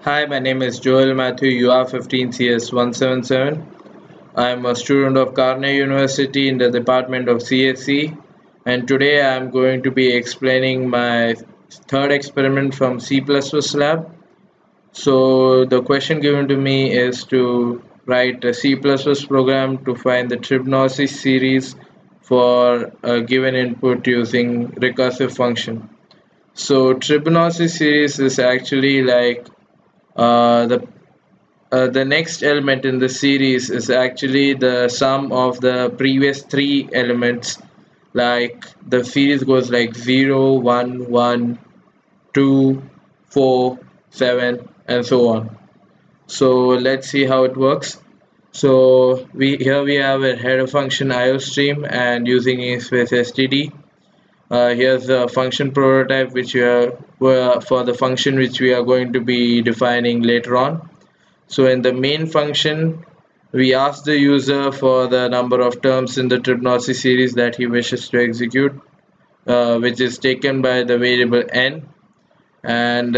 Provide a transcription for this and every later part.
Hi, my name is Joel Matthew UR15CS177. I am a student of Carnegie University in the Department of CSE, and today I am going to be explaining my third experiment from C++ lab. So the question given to me is to write a C++ program to find the Fibonacci series for a given input using recursive function. So Fibonacci series is actually like uh, the the next element in the series is actually the sum of the previous three elements. Like the series goes like 0, 1, 1, 2, 4, 7, and so on. So let's see how it works. So we have a header function IOStream, and using Exp-3cd. Here's the function prototype which we are for the function which we are going to be defining later on. So in the main function, we ask the user for the number of terms in the Fibonacci series that he wishes to execute, which is taken by the variable n. And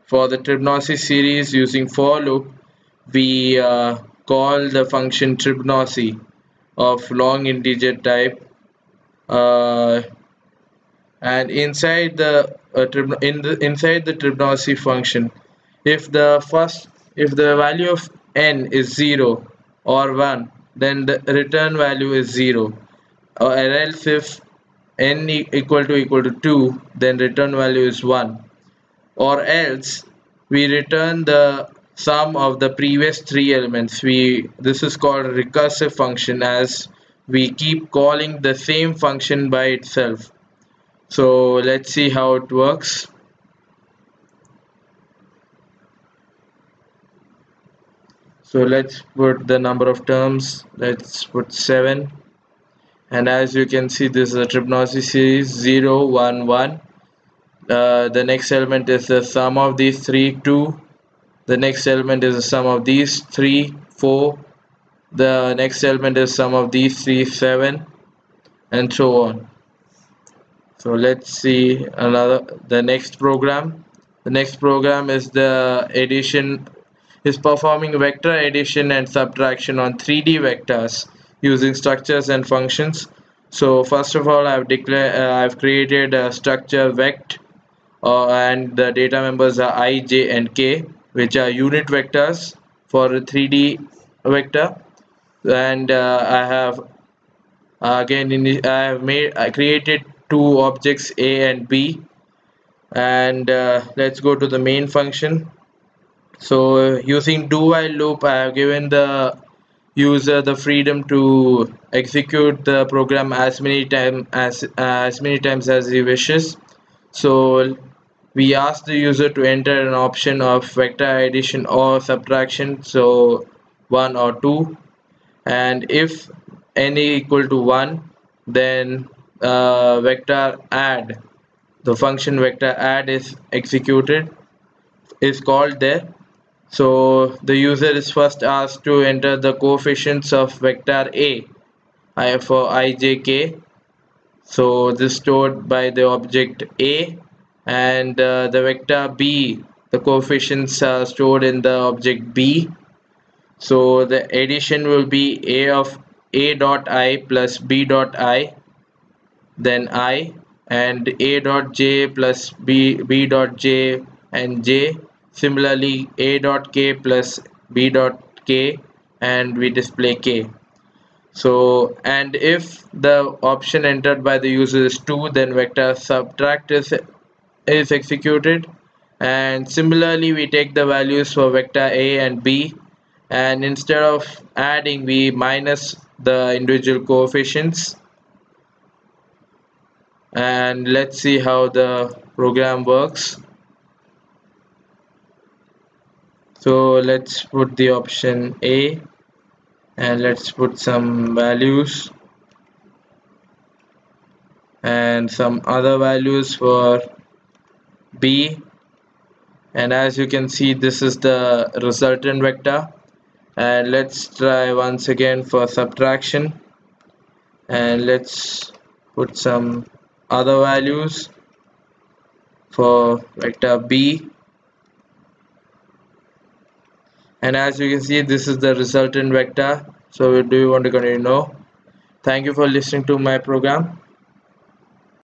for the Fibonacci series using for loop, we call the function Fibonacci of long integer type, uh, and inside the inside the Fibonacci function, if the value of n is 0 or 1, then the return value is 0, or else if n equal to 2, then return value is 1, or else we return the sum of the previous three elements. This is called a recursive function, as we keep calling the same function by itself. So let's see how it works. So let's put the number of terms. Let's put 7. And as you can see, this is a Fibonacci series 0, 1, 1. The next element is the sum of these three, 2. The next element is the sum of these three, 4. The next element is sum of these three, 7, and so on. So let's see the next program. The next program is performing vector addition and subtraction on 3D vectors using structures and functions. So first of all, I've created a structure vect, and the data members are I, J, and K, which are unit vectors for a 3D vector. And I have I created two objects A and B, and let's go to the main function. So using do while loop, I have given the user the freedom to execute the program as many times as he wishes. So we ask the user to enter an option of vector addition or subtraction, so 1 or 2, and if n equal to 1, then vector add, the function vector add is called there. So the user is first asked to enter the coefficients of vector A for I, J, K. So this stored by the object A, and the vector B, the coefficients are stored in the object B. So the addition will be A of A dot I plus B dot I, then I, and A dot J plus B dot J and J. Similarly, A dot K plus B dot K, and we display K. So, and if the option entered by the user is 2, then vector subtract is executed. And similarly, we take the values for vector A and B, and instead of adding, we minus the individual coefficients. And let's see how the program works. So let's put the option A, and let's put some values and some other values for B, and as you can see, this is the resultant vector. And let's try once again for subtraction, and let's put some other values for vector B, and as you can see, this is the resultant vector. So do you want to continue? No. Thank you for listening to my program.